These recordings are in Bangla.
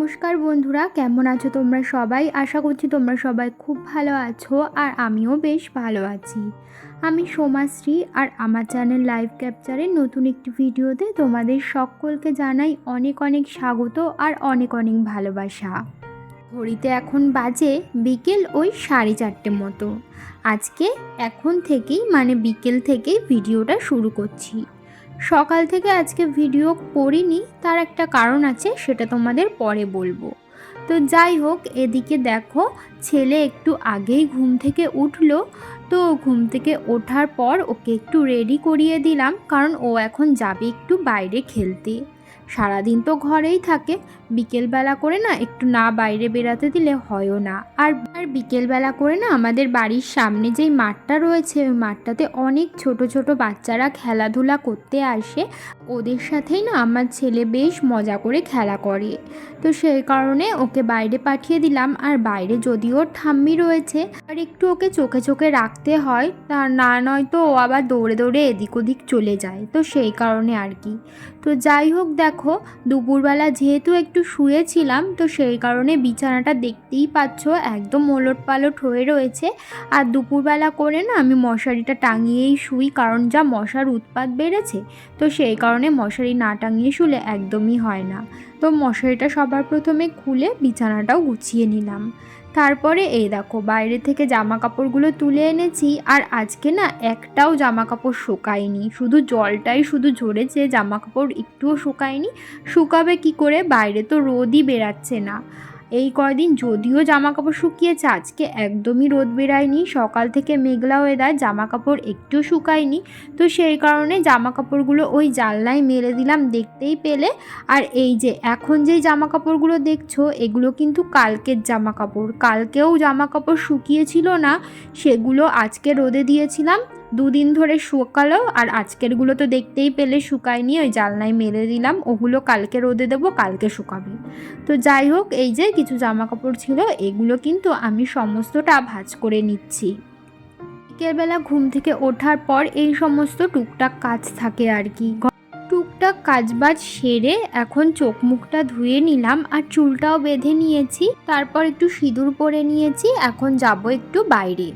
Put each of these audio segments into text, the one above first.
নমস্কার বন্ধুরা, কেমন আছো তোমরা সবাই? আশা করছি তোমরা সবাই খুব ভালো আছো আর আমিও বেশ ভালো আছি। আমি সোমাশ্রী আর আমার চ্যানেল লাইভ ক্যাপচারের নতুন একটি ভিডিওতে তোমাদের সকলকে জানাই অনেক অনেক স্বাগত আর অনেক অনেক ভালোবাসা। ঘড়িতে এখন বাজে বিকেল ওই 4:30 মতো। আজকে এখন থেকেই বিকেল থেকেই ভিডিওটা শুরু করছি। সকাল থেকে আজকে ভিডিও করিনি, তার একটা কারণ আছে, সেটা তোমাদের পরে বলবো। তো যাই হোক, এদিকে দেখো ছেলে একটু আগেই ঘুম থেকে উঠলো। তো ঘুম থেকে ওঠার পর ওকে একটু রেডি করিয়ে দিলাম, কারণ ও এখন যাবে একটু বাইরে খেলতে। সারাদিন তো ঘরেই থাকে, বিকেলবেলা করে একটু না বাইরে বেরাতে দিলে হয়ও না। আর বিকেলবেলা করে আমাদের বাড়ির সামনে যেই মাঠটা রয়েছে, ওই মাঠটাতে অনেক ছোট ছোট বাচ্চারা খেলাধুলা করতে আসে। ওদের সাথেই আমার ছেলে বেশ মজা করে খেলা করে। তো সেই কারণে ওকে বাইরে পাঠিয়ে দিলাম। আর বাইরে যদিও ঠাম্মি রয়েছে, আর একটু ওকে চোখে চোখে রাখতে হয়, তা না নয়তো ও আবার দৌড়ে দৌড়ে এদিক ওদিক চলে যায়। তো সেই কারণে আর কি। তো যাই হোক, দেখো দুপুরবেলা যেহেতু একটু শুয়েছিলাম, তো সেই কারণে বিছানাটা দেখতেই পাচ্ছ একদম ওলট পালট হয়ে রয়েছে। আর দুপুরবেলা করে আমি মশারিটা টাঙিয়েই শুই, কারণ যা মশার উৎপাত বেড়েছে। তো সেই কারণে মশারি না টাঙিয়ে শুলে একদমই হয় না। তো মশারিটা সবার প্রথমে খুলে বিছানাটাও গুছিয়ে নিলাম। তারপরে এই দেখো বাইরে থেকে জামা কাপড়গুলো তুলে এনেছি। আর আজকে একটাও জামা কাপড় শুকায়নি, শুধু জলটাই শুধু ঝরেছে, জামা কাপড় একটুও শুকায়নি। শুকাবে কি করে, বাইরে তো রোদই বেরাচ্ছে না। এই কয়দিন যদিও জামা কাপড় শুকিয়েছে, আজকে একদমই রোদ বেরায়নি। সকাল থেকে মেঘলা ওয়েদার, জামা কাপড় একটু শুকায়নি। তো সেই কারণে জামা কাপড়গুলো ওই জানলায় মেলে দিলাম, দেখতেই পেলে। আর এই যে এখন যেই জামা কাপড়গুলো দেখছো, এগুলো কিন্তু কালকের জামা কাপড়। কালকেও জামা কাপড় শুকিয়েছিল না, সেগুলো আজকে রোদে দিয়েছিলাম, দুদিন ধরে শুকালো। আর আজকেরগুলো তো দেখতেই পেলে শুকায়নি, ওই জানলায় মেলে দিলাম। ওগুলো কালকে রোদে দেবো, কালকে শুকাবে। তো যাই হোক, এই যে কিছু জামা কাপড় ছিল, এগুলো কিন্তু আমি সমস্তটা ভাঁজ করে নিচ্ছি। বিকেলবেলা ঘুম থেকে ওঠার পর এই সমস্ত টুকটাক কাজ থাকে আর কি। টুকটাক কাজবাজ সেরে এখন চোখ মুখটা ধুয়ে নিলাম, আর চুলটাও বেঁধে নিয়েছি। তারপর একটু সিঁদুর পরে নিয়েছি, এখন যাব একটু বাইরে।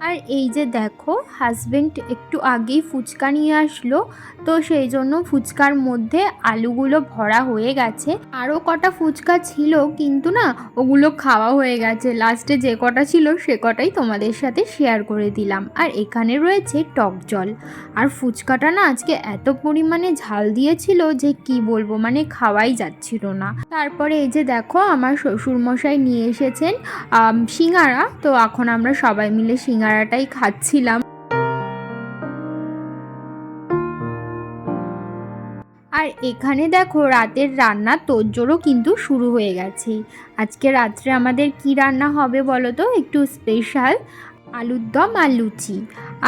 আর এই যে দেখো, হাজবেন্ড একটু আগেই ফুচকা নিয়ে আসলো। তো সেই জন্য ফুচকার মধ্যে আলুগুলো ভরা হয়ে গেছে। আরও কটা ফুচকা ছিল, কিন্তু ওগুলো খাওয়া হয়ে গেছে। লাস্টে যে কটা ছিল সে কটাই তোমাদের সাথে শেয়ার করে দিলাম। আর এখানে রয়েছে টক জল। আর ফুচকাটা আজকে এত পরিমাণে ঝাল দিয়েছিল যে কি বলবো, খাওয়াই যাচ্ছিল না। তারপরে এই যে দেখো, আমার শ্বশুরমশাই নিয়ে এসেছেন সিঙ্গারা। তো এখন আমরা সবাই মিলে সিঙ্গারাটাই খাচ্ছিলাম। আর এখানে দেখো রাতের রান্না তোড়জোড়ও কিন্তু শুরু হয়ে গেছে। আজকে রাত্রে আমাদের কি রান্না হবে বলো তো, একটু স্পেশাল আলুর দম আর লুচি।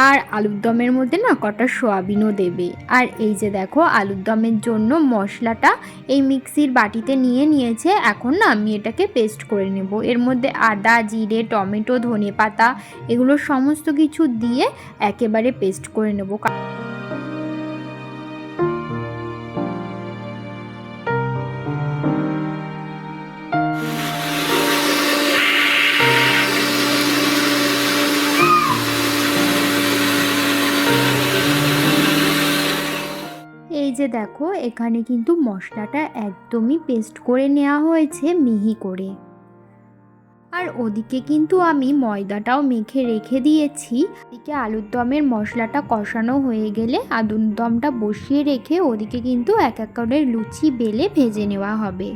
আর আলুর দমের মধ্যে কটা সোয়াবিনও দেবে। আর এই যে দেখো, আলুর দমের জন্য মশলাটা এই মিক্সির বাটিতে নিয়ে নিয়েছে। এখন আমি এটাকে পেস্ট করে নেব। এর মধ্যে আদা, জিরে, টমেটো, ধনেপাতা এগুলো সমস্ত কিছু দিয়ে একেবারে পেস্ট করে নেব। এই যে দেখো, এখানে কিন্তু মশলাটা একদমই পেস্ট করে নেওয়া হয়েছে মিহি করে। আর ওদিকে কিন্তু আমি ময়দাটাও মেখে রেখে দিয়েছি। এদিকে আলুর দমের মশলাটা কষানো হয়ে গেলে আলুর দমটা বসিয়ে রেখে ওদিকে কিন্তু এক এক করে লুচি বেলে ভেজে নেওয়া হবে।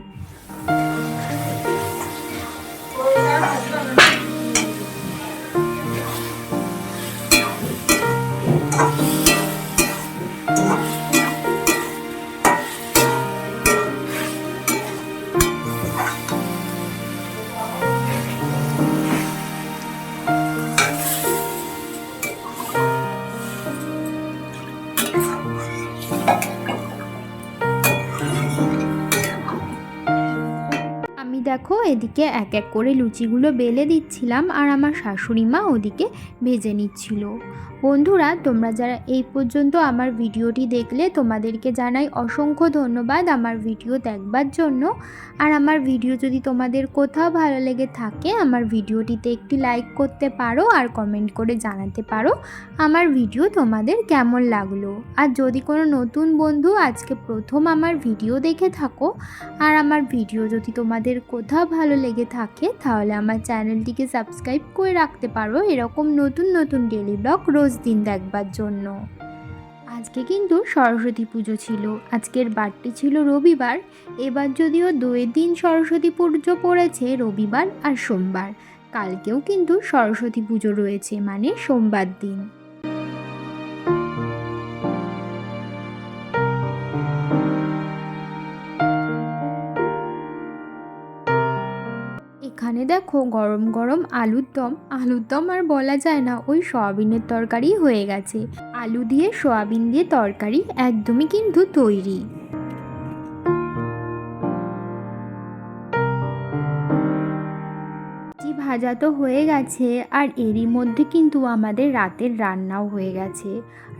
আমি দেখো এদিকে এক এক করে লুচিগুলো বেলে দিচ্ছিলাম আর আমার শাশুড়ি মা ওদিকে ভেজে নিচ্ছিল। বন্ধুরা, তোমরা যারা এই পর্যন্ত আমার ভিডিওটি দেখলে তোমাদেরকে জানাই অসংখ্য ধন্যবাদ আমার ভিডিও দেখবার জন্য। আর আমার ভিডিও যদি তোমাদের কোথাও ভালো লেগে থাকে আমার ভিডিওটিতে একটি লাইক করতে পারো আর কমেন্ট করে জানাতে পারো আমার ভিডিও তোমাদের কেমন লাগলো। আর যদি কোনো নতুন বন্ধু আজকে প্রথম আমার ভিডিও দেখে থাকো আর আমার ভিডিও যদি তোমাদের কোথাও ভালো লেগে থাকে তাহলে আমার চ্যানেলটিকে সাবস্ক্রাইব করে রাখতে পারো এরকম নতুন নতুন ডেইলি ব্লগ রোজ দিন দেখবার জন্য। আজকে কিন্তু সরস্বতী পুজো ছিল, আজকের বারটি ছিল রবিবার। এবার যদিও 2 দিন সরস্বতী পুজো পড়েছে, রবিবার আর সোমবার। কালকেও কিন্তু সরস্বতী পুজো রয়েছে, মানে সোমবার দিন। এখানে দেখো গরম গরম আলুর দম আর বলা যায় না, ওই সয়াবিনের তরকারি হয়ে গেছে। আলু দিয়ে সয়াবিন দিয়ে তরকারি একদমই কিন্তু তৈরি। ভাজা তো হয়ে গেছে আর এরই মধ্যে কিন্তু আমাদের রাতের রান্নাও হয়ে গেছে।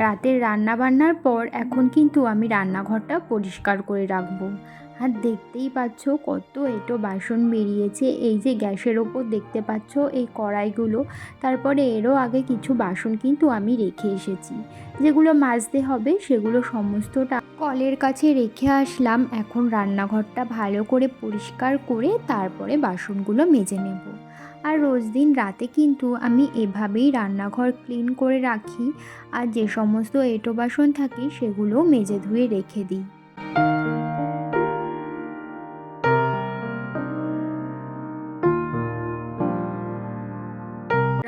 রাতের রান্না বান্নার পর এখন কিন্তু আমি রান্নাঘরটা পরিষ্কার করে রাখবো। আর দেখতেই পাচ্ছ কত এঁটো বাসন বেরিয়েছে। এই যে গ্যাসের ওপর দেখতে পাচ্ছ এই কড়াইগুলো, তারপরে এরও আগে কিছু বাসন কিন্তু আমি রেখে এসেছি, যেগুলো মাজতে হবে সেগুলো সমস্তটা কলের কাছে রেখে আসলাম। এখন রান্নাঘরটা ভালো করে পরিষ্কার করে তারপরে বাসনগুলো মেজে নেব। আর রোজ দিন রাতে কিন্তু আমি এভাবেই রান্নাঘর ক্লিন করে রাখি আর যে সমস্ত এঁটো বাসন থাকে সেগুলো মেজে ধুয়ে রেখে দিই।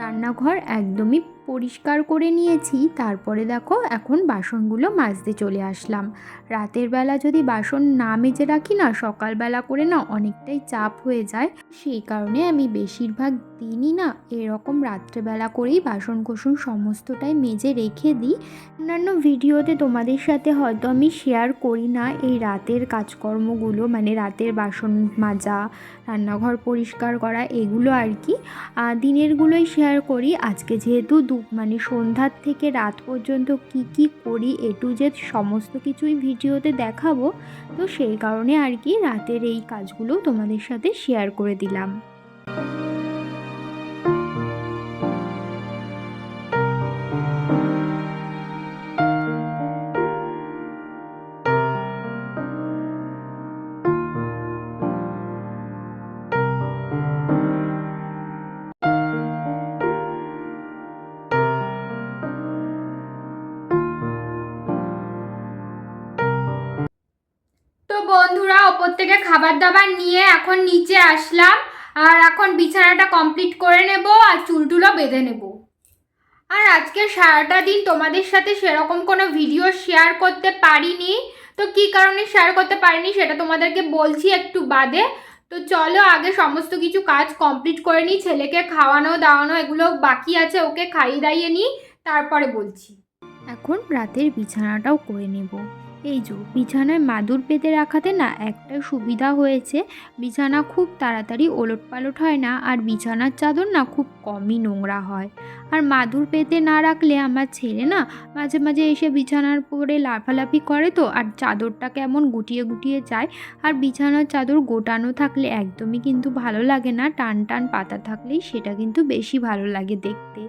রান্নাঘর একদমই পরিষ্কার করে নিয়েছি, তারপরে দেখো এখন বাসনগুলো মাজতে চলে আসলাম। রাতের বেলা যদি বাসন না মেজে রাখি না, সকালবেলা করে না অনেকটাই চাপ হয়ে যায়। সেই কারণে আমি বেশিরভাগ দিনই না এরকম রাত্রেবেলা করেই বাসন কোসন সমস্তটাই মেজে রেখে দিই। অন্যান্য ভিডিওতে তোমাদের সাথে হয়তো আমি শেয়ার করি না এই রাতের কাজকর্মগুলো, মানে রাতের বাসন মাজা, রান্নাঘর পরিষ্কার করা, এগুলো আর কি দিনেরগুলোই শেয়ার করি। আজকে যেহেতু মানে সন্ধ্যার থেকে রাত পর্যন্ত কি করি এ টু জেড সমস্ত কিছুই ভিডিওতে দেখাবো, তো সেই কারণে আর কি রাতের এই কাজগুলো তোমাদের সাথে শেয়ার করে দিলাম। তো বন্ধুরা, ওপর থেকে খাবার দাবার নিয়ে এখন নিচে আসলাম আর এখন বিছানাটা কমপ্লিট করে নেব আর চুলটুলো বেঁধে নেব। আর আজকে সারাটা দিন তোমাদের সাথে সেরকম কোনো ভিডিও শেয়ার করতে পারিনি, তো কী কারণে শেয়ার করতে পারিনি সেটা তোমাদেরকে বলছি একটু বাদে। তো চলো আগে সমস্ত কিছু কাজ কমপ্লিট করে নিই, ছেলেকে খাওয়ানো দাওয়ানো এগুলো বাকি আছে, ওকে খাইয়ে দাইয়ে নিই, তারপরে বলছি। এখন রাতের বিছানাটাও করে নেব। এই যে বিছানায় মাদুর পেতে রাখাতে না একটা সুবিধা হয়েছে, বিছানা খুব তাড়াতাড়ি ওলট পালট হয় না আর বিছানার চাদর না খুব কমই নোংরা হয়। আর মাদুর পেতে না রাখলে আমার ছেলে না মাঝে মাঝে এসে বিছানার পরে লাফালাফি করে, তো আর চাদরটা কেমন গুটিয়ে গুটিয়ে যায়। আর বিছানার চাদর গোটানো থাকলে একদমই কিন্তু ভালো লাগে না, টান টান পাতা থাকলেই সেটা কিন্তু বেশি ভালো লাগে দেখতে।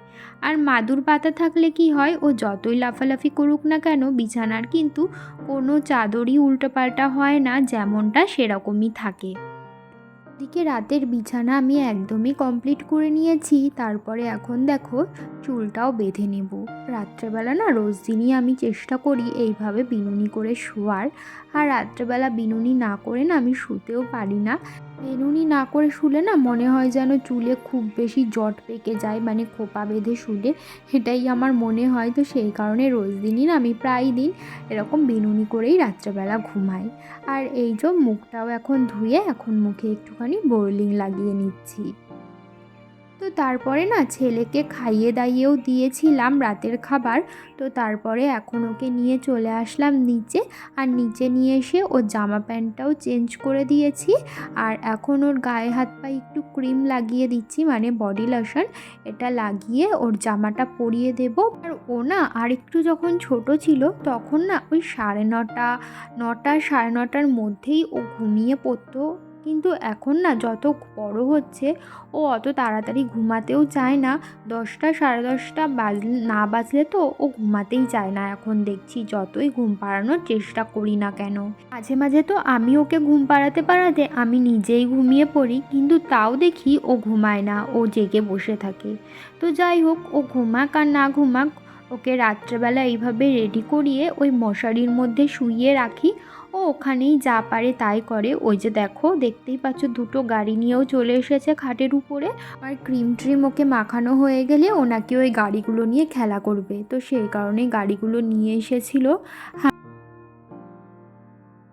আর মাদুর পাতা থাকলে কি হয়, ও যতই লাফালাফি করুক না কেন বিছানার কিন্তু কোনো চাদরই উল্টোপাল্টা হয় না, যেমনটা সেরকমই থাকে। এদিকে রাতের বিছানা আমি একদমই কমপ্লিট করে নিয়েছি, তারপরে এখন দেখো চুলটাও বেঁধে নেব। রাত্রেবেলা না রোজ দিনই আমি চেষ্টা করি এইভাবে বিনুনি করে শোয়ার, আর রাত্রেবেলা বিনুনি না করে না আমি শুতেও পারি না। বিনুনি না করে শুলে না মনে হয় যেন চুলে খুব বেশি জট পেকে যায়, মানে খোপা বেঁধে শুলে এটাই আমার মনে হয়। তো সেই কারণে রোজ দিনই না আমি প্রায় দিন এরকম বিনুনি করেই রাত্রেবেলা ঘুমাই। আর এই যে মুখটাও এখন ধুয়ে এখন মুখে একটুখানি বোরলিং লাগিয়ে নিচ্ছি। তো তারপরে না ছেলেকে খাইয়ে দাইয়েও দিয়েছিলাম রাতের খাবার। তো তারপরে এখন ওকে নিয়ে চলে আসলাম নিচে, আর নিচে নিয়ে এসে ওর জামা প্যান্টটাও চেঞ্জ করে দিয়েছি। আর এখন ওর গায়ে হাত পায়ে একটু ক্রিম লাগিয়ে দিচ্ছি, মানে বডি লোশন। এটা লাগিয়ে ওর জামাটা পরিয়ে দেব। আর ও না আর একটু যখন ছোট ছিল তখন না ওই 9:30 সাড়ে 9টার মধ্যেই ও ঘুমিয়ে পড়তো, কিন্তু এখন না যত বড় হচ্ছে ও অত তাড়াতাড়ি ঘুমাতেও চায় না। 10টা সাড়ে 10টা না বাজলে তো ও ঘুমাতেই চায় না। এখন দেখছি যতই ঘুম পাড়ানোর চেষ্টা করি না কেন, মাঝে মাঝে তো আমি ওকে ঘুম পাড়াতে পাড়াতে আমি নিজেই ঘুমিয়ে পড়ি, কিন্তু তাও দেখি ও ঘুমায় না, ও জেগে বসে থাকে। তো যাই হোক, ও ঘুমাক আর না ঘুমাক, ওকে রাত্রেবেলা এইভাবে রেডি করিয়ে ওই মশারির মধ্যে শুইয়ে রাখি। ও ওখানেই যা পারে তাই করে। ওই যে দেখতেই পাচ্ছ দুটো গাড়ি নিয়েও চলে এসেছে খাটের উপরে। আর ক্রিম ট্রিম ওকে মাখানো হয়ে গেলে ওনাকে ওই গাড়িগুলো নিয়ে খেলা করবে, তো সেই কারণেই গাড়িগুলো নিয়ে এসেছিলো।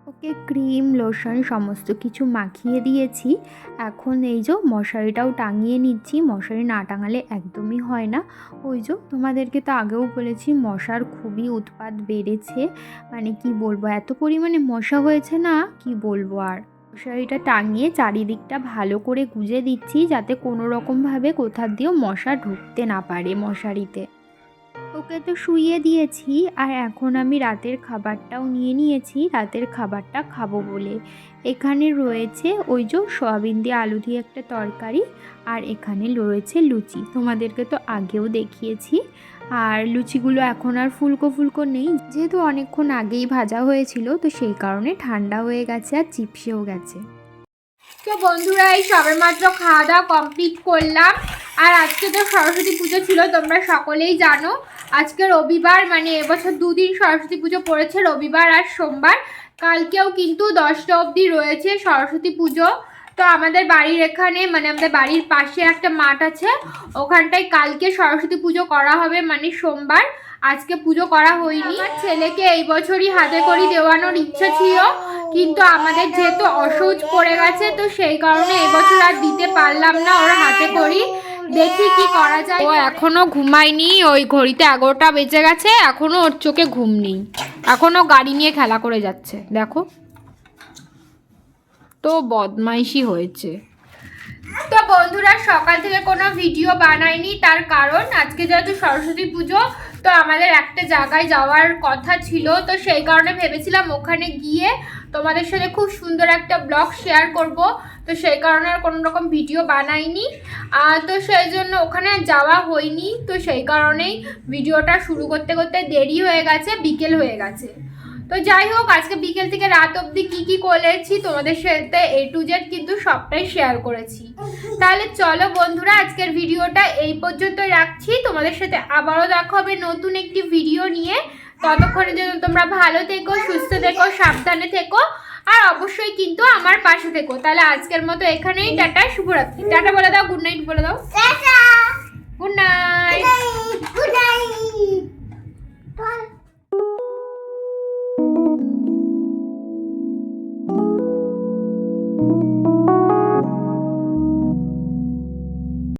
ওকে ক্রিম লোশন সমস্ত কিছু মাখিয়ে দিয়েছি। এখন এই যে মশারিটাও টাঙিয়ে নিচ্ছি, মশারি না টাঙালে একদমই হয় না। ওই যে তোমাদেরকে তো আগেও বলেছি মশার খুবই উৎপাত বেড়েছে, মানে কি বলবো, এত পরিমাণে মশা হয়েছে না কি বলবো। আর মশারিটা টাঙিয়ে চারিদিকটা ভালো করে গুজে দিচ্ছি, যাতে কোনো রকমভাবে কোথা দিয়েও মশা ঢুকতে না পারে মশারিতে। ওকে তো শুইয়ে দিয়েছি, আর এখন আমি রাতের খাবারটাও নিয়ে নিয়েছি, রাতের খাবারটা খাবো বলে। এখানে রয়েছে ওই যে সয়াবিন দিয়ে আলু দিয়ে একটা তরকারি, আর এখানে রয়েছে লুচি, তোমাদেরকে তো আগেও দেখিয়েছি। আর লুচিগুলো এখন আর ফুলকো ফুলকো নেই, যেহেতু অনেকক্ষণ আগেই ভাজা হয়েছিল, তো সেই কারণে ঠান্ডা হয়ে গেছে আর চিপসেও গেছে। তো বন্ধুরা, এই সবেমাত্র খাওয়া দাওয়া কমপ্লিট করলাম। আর আজকে তো সরস্বতী পুজো ছিল, তোমরা সকলেই জানো। আজকে রবিবার, মানে এবছর 2 দিন সরস্বতী পুজো পড়েছে, রবিবার আর সোমবার। কালকেও কিন্তু 10টা অবধি রয়েছে সরস্বতী পুজো। তো আমাদের বাড়ির এখানে, মানে আমাদের বাড়ির পাশে একটা মাঠ আছে, ওখানটায় কালকে সরস্বতী পুজো করা হবে, মানে সোমবার। আজকে পুজো করা হয়নি। আমার ছেলেকে এই বছরই হাতে করি দেওয়ানোর ইচ্ছা ছিল, কিন্তু আমাদের যেহেতু অসৌচ পড়ে গেছে, তো সেই কারণে এবছর আর দিতে পারলাম না ওর হাতে করি। দেখি কি করা যায়। ও এখনো ঘুমায়নি, ওই ঘড়িতে 11টা বেজে গেছে, এখনো ওর চোখে ঘুম নেই, এখনো গাড়ি নিয়ে খেলা করে যাচ্ছে। দেখো তো বদমাইশি হয়েছে। তো বন্ধুরা, সকাল থেকে কোনো ভিডিও বানাইনি, তার কারণ আজকে যেহেতু সরস্বতী পুজো, তো আমাদের একটা জায়গায় যাওয়ার কথা ছিল, তো সেই কারণে ভেবেছিলাম ওখানে গিয়ে তোমাদের সাথে খুব সুন্দর একটা ব্লগ শেয়ার করব। তো সেই কারণে আর কোনো রকম ভিডিও বানাইনি, তো সেই জন্য ওখানে যাওয়া হয়নি। তো সেই কারণেই ভিডিওটা শুরু করতে করতে দেরি হয়ে গেছে, বিকেল হয়ে গেছে। তো যাই হোক, আজকে বিকেল থেকে রাত অবধি কি করেছি তোমাদের সাথে A to Z কিন্তু সবটাই শেয়ার করেছি। তাহলে চলো বন্ধুরা, আজকের ভিডিওটা এই পর্যন্তই রাখছি। তোমাদের সাথে আবারও দেখা হবে নতুন একটি ভিডিও নিয়ে। ততক্ষণের জন্য তোমরা ভালো থেকো, সুস্থ থেকো, সাবধানে থেকো, আর অবশ্যই কিন্তু আমার পাশে থেকো। তাহলে আজকের মতো এখানেই টাটা, শুভরাত্রি। টাটা বলে দাও, গুড নাইট বলে দাও। Tata, good night, good night.